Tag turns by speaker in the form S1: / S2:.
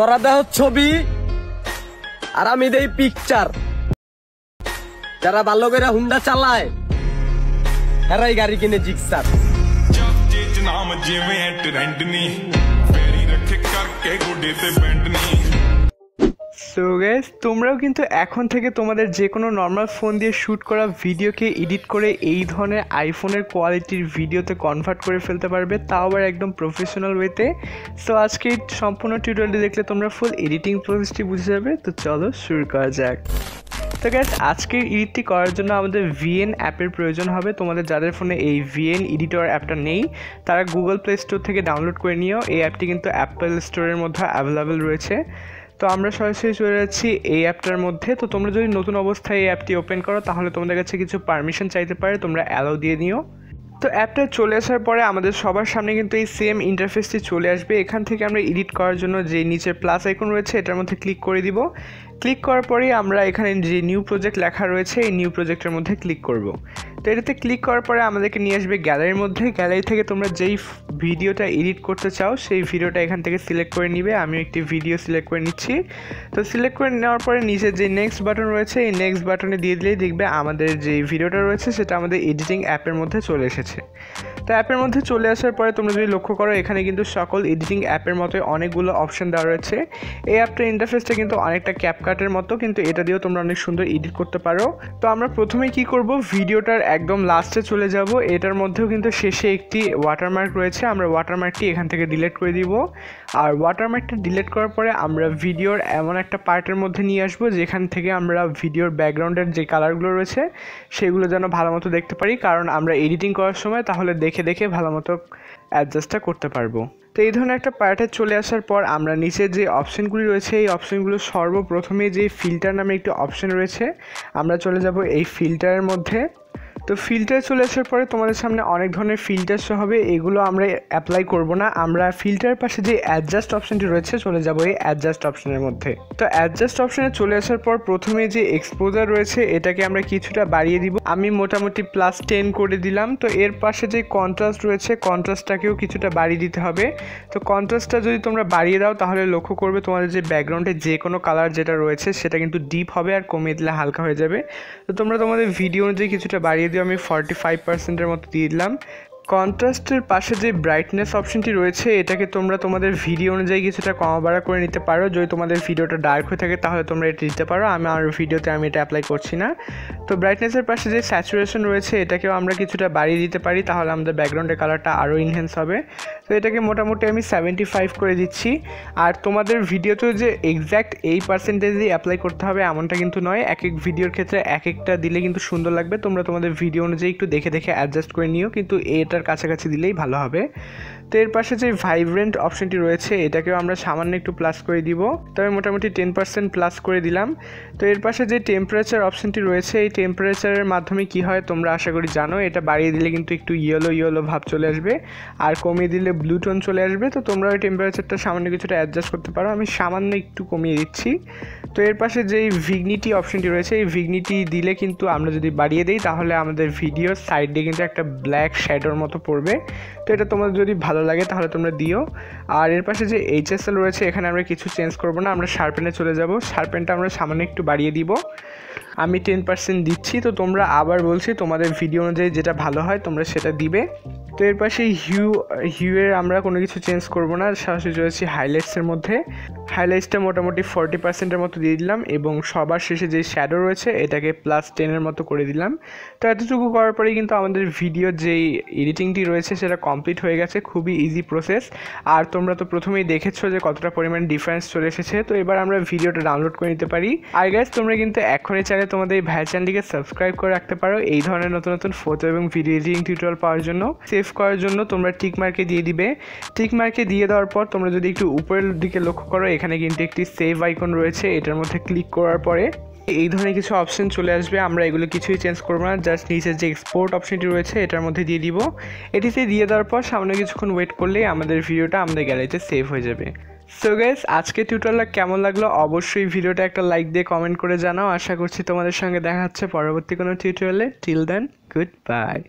S1: তোরা দেহ ছবি আর আমি দেই পিকচার। যারা ভালো করে হুন্ডা চালায় এরাই গাড়ি কিনে জিক্সার।
S2: সো গাইস, তোমরাও কিন্তু এখন থেকে তোমাদের যে কোনো নর্মাল ফোন দিয়ে শ্যুট করা ভিডিওকে এডিট করে এই ধরনের আইফোনের কোয়ালিটির ভিডিওতে কনভার্ট করে ফেলতে পারবে, তাও আবার একদম প্রফেশনাল ওয়েতে। সো আজকে এই সম্পূর্ণ টিউটোরিয়ালটি দেখলে তোমরা ফুল এডিটিং প্রসেসটি বুঝে যাবে। তো চলো শুরু করা যাক। তো গাইস, আজকের এডিটটি করার জন্য আমাদের ভিএন অ্যাপের প্রয়োজন হবে। তোমাদের যাদের ফোনে এই ভিএন এডিটর অ্যাপটা নেই তারা গুগল প্লে স্টোর থেকে ডাউনলোড করে নিও। এই অ্যাপটি কিন্তু অ্যাপেল স্টোরের মধ্যে অ্যাভেলেবেল রয়েছে। তো আমরা সরাসরি চলে যাচ্ছি এই অ্যাপটার মধ্যে। তো তোমরা যদি নতুন অবস্থায় এই অ্যাপটি ওপেন করো তাহলে তোমাদের কাছে কিছু পারমিশন চাইতে পারে, তোমরা অ্যালাউ দিয়ে নিও। তো অ্যাপটা চলে আসার পরে আমাদের সবার সামনে কিন্তু এই সেম ইন্টারফেসটি চলে আসবে। এখান থেকে আমরা এডিট করার জন্য যে নিচের প্লাস আইকন রয়েছে এটার মধ্যে ক্লিক করে দিব। ক্লিক করার পরেই আমরা এখানে যে নিউ প্রজেক্ট লেখা রয়েছে এই নিউ প্রজেক্টের মধ্যে ক্লিক করব। তো এটাতে ক্লিক করার পরে আমাদেরকে নিয়ে আসবে গ্যালারির মধ্যে। গ্যালারি থেকে তোমরা যেই ভিডিওটা এডিট করতে চাও সেই ভিডিওটা এখান থেকে সিলেক্ট করে নিবে। আমি একটি ভিডিও সিলেক্ট করে নিচ্ছি। তো সিলেক্ট করে নেওয়ার পরে নিচের যে নেক্সট বাটন রয়েছে এই নেক্সট বাটনে দিয়ে দিলেই দেখবে আমাদের যে ভিডিওটা রয়েছে সেটা আমাদের এডিটিং অ্যাপের মধ্যে চলে এসেছে। তো অ্যাপের মধ্যে চলে আসার পরে তোমরা যদি লক্ষ্য করো এখানে কিন্তু সকল এডিটিং অ্যাপের মতো অনেকগুলো অপশন দেওয়া রয়েছে। এই অ্যাপটার ইন্টারফেসটা কিন্তু অনেকটা ক্যাপকাটের মতো, কিন্তু এটা দিয়েও তোমরা অনেক সুন্দর এডিট করতে পারো। তো আমরা প্রথমে কি করব, ভিডিওটার একদম লাস্টে চলে যাব। এটার মধ্যেও কিন্তু শেষে একটি ওয়াটারমার্ক রয়েছে, আমরা ওয়াটারমার্কটি এখান থেকে ডিলিট করে দিব। আর ওয়াটারমার্কটা ডিলিট করার পরে আমরা ভিডিওর এমন একটা পার্টের মধ্যে নিয়ে আসবো যেখান থেকে আমরা ভিডিওর ব্যাকগ্রাউন্ডের যে কালারগুলো রয়েছে সেগুলো যেন ভালো মতো দেখতে পারি, কারণ আমরা এডিটিং করার সময় তাহলে দেখে দেখে ভালো মতো অ্যাডজাস্টটা করতে পারবো। তো এই ধরনের একটা পার্টে চলে আসার পর আমরা নিচে যে অপশানগুলি রয়েছে এই অপশানগুলো সর্বপ্রথমে যে ফিল্টার নামে একটি অপশান রয়েছে আমরা চলে যাব এই ফিল্টারের মধ্যে। তো ফিল্টার চলে আসার পরে তোমাদের সামনে অনেক ধরনের ফিল্টার শো হবে, এগুলো আমরা অ্যাপ্লাই করব না। আমরা ফিল্টারের পাশে যে অ্যাডজাস্ট অপশানটি রয়েছে চলে যাব এই অ্যাডজাস্ট অপশানের মধ্যে। তো অ্যাডজাস্ট অপশানে চলে আসার পর প্রথমে যে এক্সপোজার রয়েছে এটাকে আমরা কিছুটা বাড়িয়ে দিব। আমি মোটামুটি +10 করে দিলাম। তো এর পাশে যে কন্ট্রাস্ট রয়েছে কন্ট্রাস্টটাকেও কিছুটা বাড়িয়ে দিতে হবে। তো কন্ট্রাস্টটা যদি তোমরা বাড়িয়ে দাও তাহলে লক্ষ্য করবে তোমাদের যে ব্যাকগ্রাউন্ডে যে কোনো কালার যেটা রয়েছে সেটা কিন্তু ডিপ হবে, আর কমিয়ে দিলে হালকা হয়ে যাবে। তো তোমরা তোমাদের ভিডিও অনুযায়ী কিছুটা বাড়িয়ে দিও। আমি 45%-এর মতো দিয়ে দিলাম। কন্ট্রাস্টের পাশে যে ব্রাইটনেস অপশনটি রয়েছে এটাকে তোমরা তোমাদের ভিডিও অনুযায়ী কিছুটা কমা বাড়া করে নিতে পারো। যদি তোমাদের ভিডিওটা ডার্ক হয়ে থাকে তাহলে তোমরা এটা দিতে পারো, আমার ভিডিওতে আমি এটা অ্যাপ্লাই করছি না। তো ব্রাইটনেসের পাশে যে স্যাচুরেশন রয়েছে এটাকেও আমরা কিছুটা বাড়িয়ে দিতে পারি, তাহলে আমাদের ব্যাকগ্রাউন্ডের কালারটা আরও ইনহ্যান্স হবে। তো এটাকে মোটামুটি আমি 75 করে দিচ্ছি। আর তোমাদের ভিডিওতে যে এক্স্যাক্ট এই পার্সেন্টেজই অ্যাপ্লাই করতে হবে এমনটা কিন্তু নয়, এক এক ভিডিওর ক্ষেত্রে এক একটা দিলে কিন্তু সুন্দর লাগবে। তোমরা তোমাদের ভিডিও অনুযায়ী একটু দেখে দেখে অ্যাডজাস্ট করে নিও, কিন্তু এটার কাছাকাছি দিলেই ভালো হবে। তো এর পাশে যে ভাইব্রেন্ট অপশনটি রয়েছে এটাকেও আমরা সামান্য একটু প্লাস করে দিব, তবে মোটামুটি 10% প্লাস করে দিলাম। তো এর পাশে যে টেম্পারেচার অপশনটি রয়েছে এই টেম্পারেচারের মাধ্যমে কি হয় তোমরা আশা করি জানো, এটা বাড়িয়ে দিলে কিন্তু একটু ইয়েলো ভাব চলে আসবে, আর কমিয়ে দিলে ব্লু টোন চলে আসবে। তো তোমরা ওই টেম্পারেচারটা সামান্য কিছুটা অ্যাডজাস্ট করতে পারো, আমি সামান্য একটু কমিয়ে দিচ্ছি। তো এর পাশে যেই ভিগনিটি অপশনটি রয়েছে এই ভিগনিটি দিলে কিন্তু আমরা যদি বাড়িয়ে দিই তাহলে আমাদের ভিডিওর সাইড দিয়ে কিন্তু একটা ব্ল্যাক শ্যাডোর মতো পড়বে। তো এটা তোমাদের যদি ভালো লাগে তাহলে তোমরা দিও। আর এর পাশে যে HSL রয়েছে এখানে আমরা কিছু চেঞ্জ করব না, আমরা শার্পেনে চলে যাব। শার্পেনটা আমরা সামান্য একটু বাড়িয়ে দিব, আমি 10% দিচ্ছি। তো তোমরা আবার বলছি তোমাদের ভিডিও অনুযায়ী যেটা ভালো হয় তোমরা সেটা দিবে। তো এর পাশে হিউয়ের আমরা কোনো কিছু চেঞ্জ করব না, সরাসরি রয়েছে হাইলাইটসের মধ্যে। হাইলাইটসটা মোটামুটি 40%-এর মতো দিয়ে দিলাম, এবং সবার শেষে যে শ্যাডো রয়েছে এটাকে +10-এর মতো করে দিলাম। তো এতটুকু করার পরেই কিন্তু আমাদের ভিডিওর যেই এডিটিংটি রয়েছে সেটা কমপ্লিট হয়ে গেছে, খুবই ইজি প্রসেস। আর তোমরা তো প্রথমেই দেখেছো যে কতটা পরিমাণ ডিফারেন্স চলে এসেছে। তো এবার আমরা ভিডিওটা ডাউনলোড করে নিতে পারি। আর গাইস, তোমরা কিন্তু এখনই চাইলে তোমাদের এই ভাই চ্যানেলটিকে সাবস্ক্রাইব করে রাখতে পারো এই ধরনের নতুন নতুন ফটো এবং ভিডিও এডিটিং টিউটোরিয়াল পাওয়ার জন্য। সেভ করার জন্য তোমরা টিক মার্কে দিয়ে দিবে। টিক মার্কে দিয়ে দেওয়ার পর তোমরা যদি একটু উপরের দিকে লক্ষ্য করো এখানে কিন্তু একটি সেভ আইকন রয়েছে, এটার মধ্যে ক্লিক করার পরে এই ধরনের কিছু অপশন চলে আসবে। আমরা এগুলো কিছুই চেঞ্জ করবো না, জাস্ট নিচের যে এক্সপোর্ট অপশনটি রয়েছে এটার মধ্যে দিয়ে দিব। এটিতে দিয়ে দেওয়ার পর সামনে কিছুক্ষণ ওয়েট করলেই আমাদের ভিডিওটা আমাদের গ্যালারিতে সেভ হয়ে যাবে। সো গাইস, আজকে টিউটোরিয়ালটা কেমন লাগলো অবশ্যই ভিডিওটা একটা লাইক দিয়ে কমেন্ট করে জানাও। আশা করছি তোমাদের সঙ্গে দেখা হচ্ছে পরবর্তী কোনো টিউটোরিয়ালে। Till then, good bye.